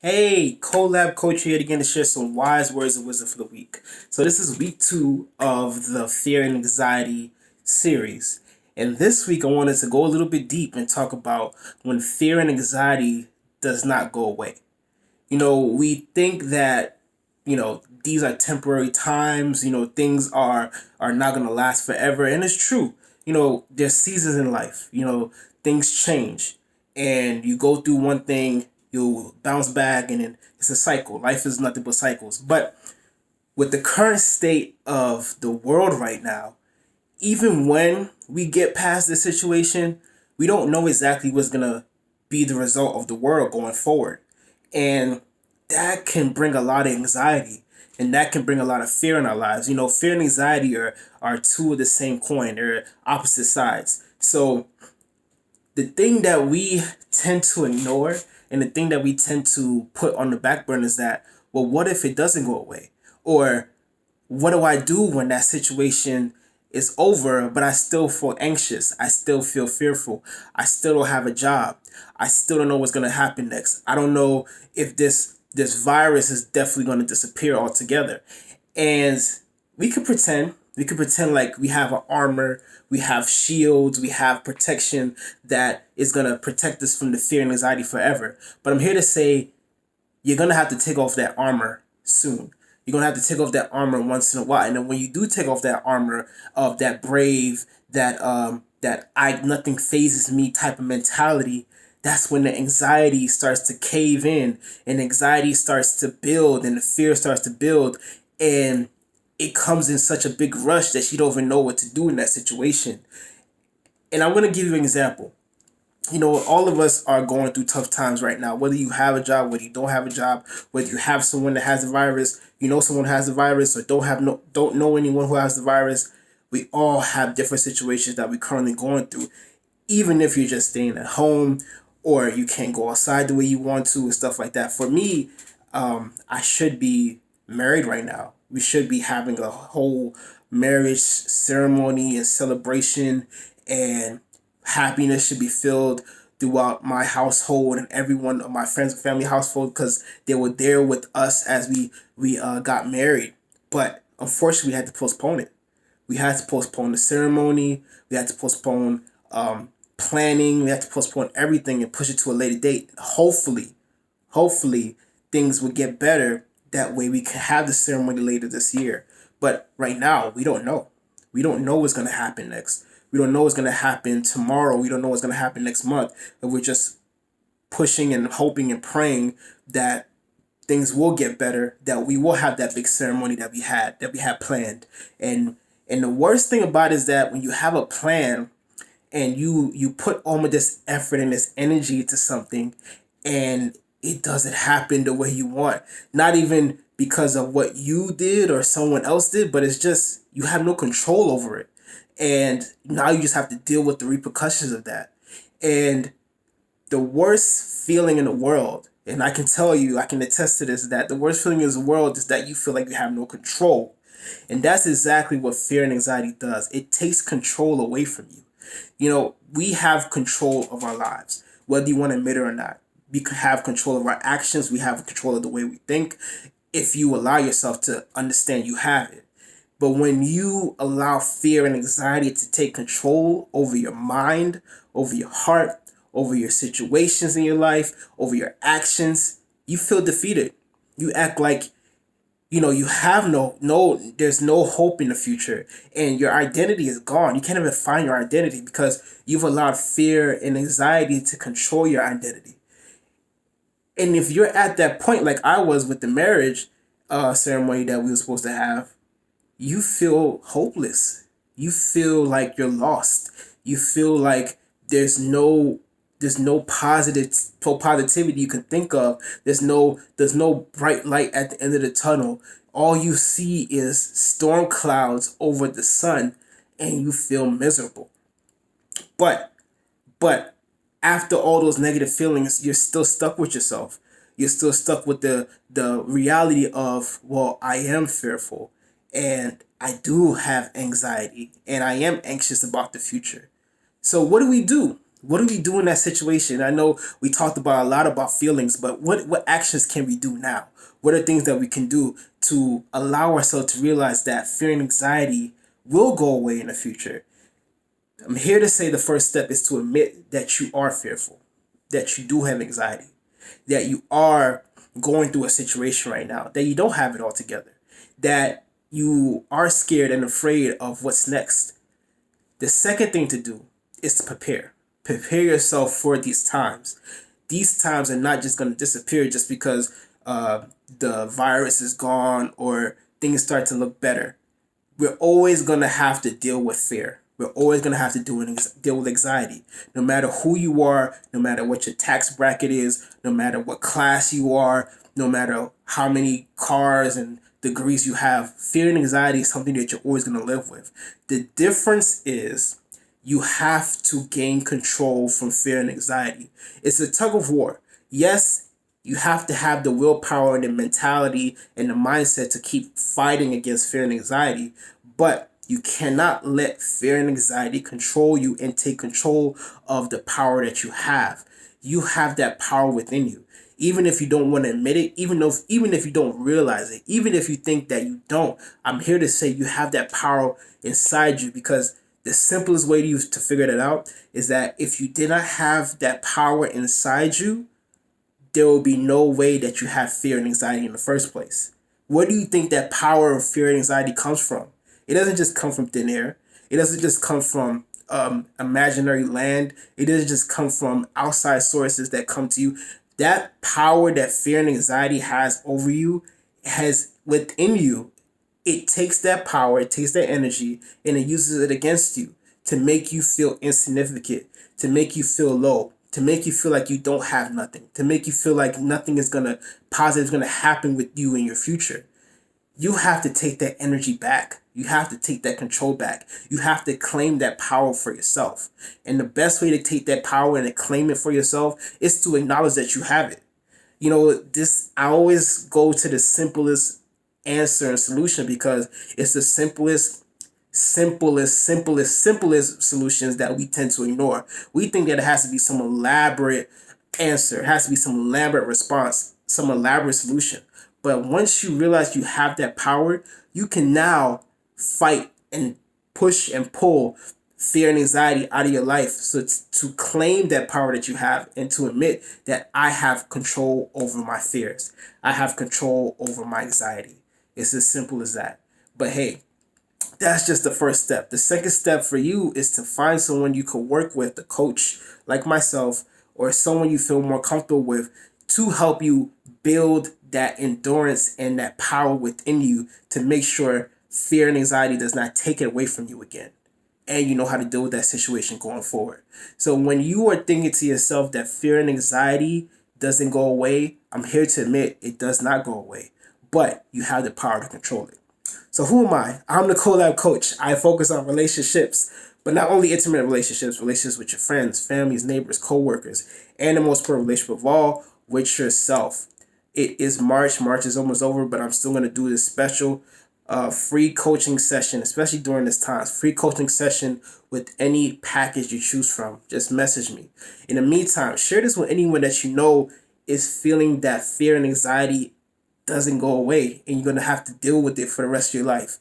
Hey, Collab Coach here again to share some wise words of wisdom for the week. So this is week 2 of the Fear and Anxiety series. And this week I wanted to go a little bit deep and talk about when fear and anxiety does not go away. We think that, these are temporary times, things are not gonna last forever. And it's true. There's seasons in life, things change. And you go through one thing, you'll bounce back, and then it's a cycle. Life is nothing but cycles. But with the current state of the world right now, even when we get past this situation, we don't know exactly what's gonna be the result of the world going forward. And that can bring a lot of anxiety, and that can bring a lot of fear in our lives. Fear and anxiety are two of the same coin, they're opposite sides. So the thing that we tend to ignore and the thing that we tend to put on the back burner is that, well, what if it doesn't go away? Or what do I do when that situation is over, but I still feel anxious? I still feel fearful. I still don't have a job. I still don't know what's gonna happen next. I don't know if this virus is definitely gonna disappear altogether. And we could pretend like we have an armor, we have shields, we have protection that is gonna protect us from the fear and anxiety forever. But I'm here to say you're gonna have to take off that armor soon. You're gonna have to take off that armor once in a while. And then when you do take off that armor of that brave, that I nothing phases me type of mentality, that's when the anxiety starts to cave in and anxiety starts to build and the fear starts to build, and it comes in such a big rush that you don't even know what to do in that situation. And I'm gonna give you an example. All of us are going through tough times right now. Whether you have a job, whether you don't have a job, whether you have someone that has the virus, someone has the virus, or don't know anyone who has the virus. We all have different situations that we're currently going through. Even if you're just staying at home, or you can't go outside the way you want to, and stuff like that. For me, I should be married right now. We should be having a whole marriage ceremony and celebration, and happiness should be filled throughout my household and everyone of my friends and family household, because they were there with us as we got married. But unfortunately, we had to postpone it. We had to postpone the ceremony. We had to postpone planning. We had to postpone everything and push it to a later date. Hopefully, things would get better. That way, we can have the ceremony later this year. But right now, we don't know. We don't know what's going to happen next. We don't know what's going to happen tomorrow. We don't know what's going to happen next month. But we're just pushing and hoping and praying that things will get better, that we will have that big ceremony that we had planned. And the worst thing about it is that when you have a plan and you put all of this effort and this energy into something, and it doesn't happen the way you want, not even because of what you did or someone else did, but it's just you have no control over it, and now you just have to deal with the repercussions of that. And the worst feeling in the world, and I can tell you, I can attest to this, that the worst feeling in the world is that you feel like you have no control. And that's exactly what fear and anxiety does. It takes control away from you. We have control of our lives, whether you want to admit it or not. We have control of our actions, we have control of the way we think, if you allow yourself to understand you have it. But when you allow fear and anxiety to take control over your mind, over your heart, over your situations in your life, over your actions, you feel defeated. You act like you have there's no hope in the future, and your identity is gone. You can't even find your identity because you've allowed fear and anxiety to control your identity. And if you're at that point, like I was with the marriage ceremony that we were supposed to have, you feel hopeless. You feel like you're lost. You feel like there's no positivity you can think of. There's no bright light at the end of the tunnel. All you see is storm clouds over the sun, and you feel miserable. But but after all those negative feelings, you're still stuck with yourself. You're still stuck with the reality of, well, I am fearful, and I do have anxiety, and I am anxious about the future. So what do we do? What do we do in that situation? I know we talked about a lot about feelings, but what actions can we do now? What are things that we can do to allow ourselves to realize that fear and anxiety will go away in the future? I'm here to say the first step is to admit that you are fearful, that you do have anxiety, that you are going through a situation right now, that you don't have it all together, that you are scared and afraid of what's next. The second thing to do is to prepare. Prepare yourself for these times. These times are not just going to disappear just because the virus is gone or things start to look better. We're always going to have to deal with fear. We're always going to have to deal with anxiety. No matter who you are, no matter what your tax bracket is, no matter what class you are, no matter how many cars and degrees you have, fear and anxiety is something that you're always going to live with. The difference is you have to gain control from fear and anxiety. It's a tug of war. Yes, you have to have the willpower and the mentality and the mindset to keep fighting against fear and anxiety, but you cannot let fear and anxiety control you and take control of the power that you have. You have that power within you. Even if you don't want to admit it, even if you don't realize it, even if you think that you don't, I'm here to say you have that power inside you, because the simplest way to figure that out is that if you did not have that power inside you, there will be no way that you have fear and anxiety in the first place. Where do you think that power of fear and anxiety comes from? It doesn't just come from thin air. It doesn't just come from imaginary land. It doesn't just come from outside sources that come to you. That power that fear and anxiety has over you has within you. It takes that power, it takes that energy, and it uses it against you to make you feel insignificant, to make you feel low, to make you feel like you don't have nothing, to make you feel like nothing is positive is gonna happen with you in your future. You have to take that energy back. You have to take that control back. You have to claim that power for yourself. And the best way to take that power and to claim it for yourself is to acknowledge that you have it. I always go to the simplest answer and solution because it's the simplest solutions that we tend to ignore. We think that it has to be some elaborate answer, it has to be some elaborate response, some elaborate solution. But once you realize you have that power, you can now fight and push and pull fear and anxiety out of your life. So to claim that power that you have and to admit that I have control over my fears, I have control over my anxiety. It's as simple as that. But hey, that's just the first step. The second step for you is to find someone you could work with, a coach like myself, or someone you feel more comfortable with, to help you build that endurance and that power within you to make sure fear and anxiety does not take it away from you again. And you know how to deal with that situation going forward. So when you are thinking to yourself that fear and anxiety doesn't go away, I'm here to admit it does not go away, but you have the power to control it. So who am I? I'm the Collab Coach. I focus on relationships, but not only intimate relationships, relationships with your friends, families, neighbors, co-workers, and the most important relationship of all, with yourself. It is March. March is almost over, but I'm still going to do this special free coaching session, especially during this time. Free coaching session with any package you choose from. Just message me. In the meantime, share this with anyone that you know is feeling that fear and anxiety doesn't go away and you're going to have to deal with it for the rest of your life.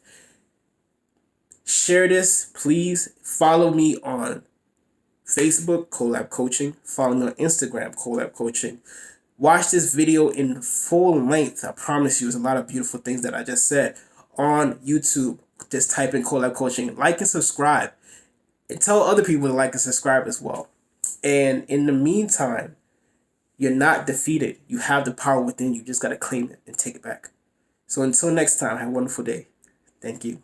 Share this, please. Follow me on Facebook, Collab Coaching. Follow me on Instagram, Collab Coaching. Watch this video in full length. I promise you, there's a lot of beautiful things that I just said. On YouTube, just type in Collab Coaching. Like and subscribe. And tell other people to like and subscribe as well. And in the meantime, you're not defeated. You have the power within you. You just got to claim it and take it back. So until next time, have a wonderful day. Thank you.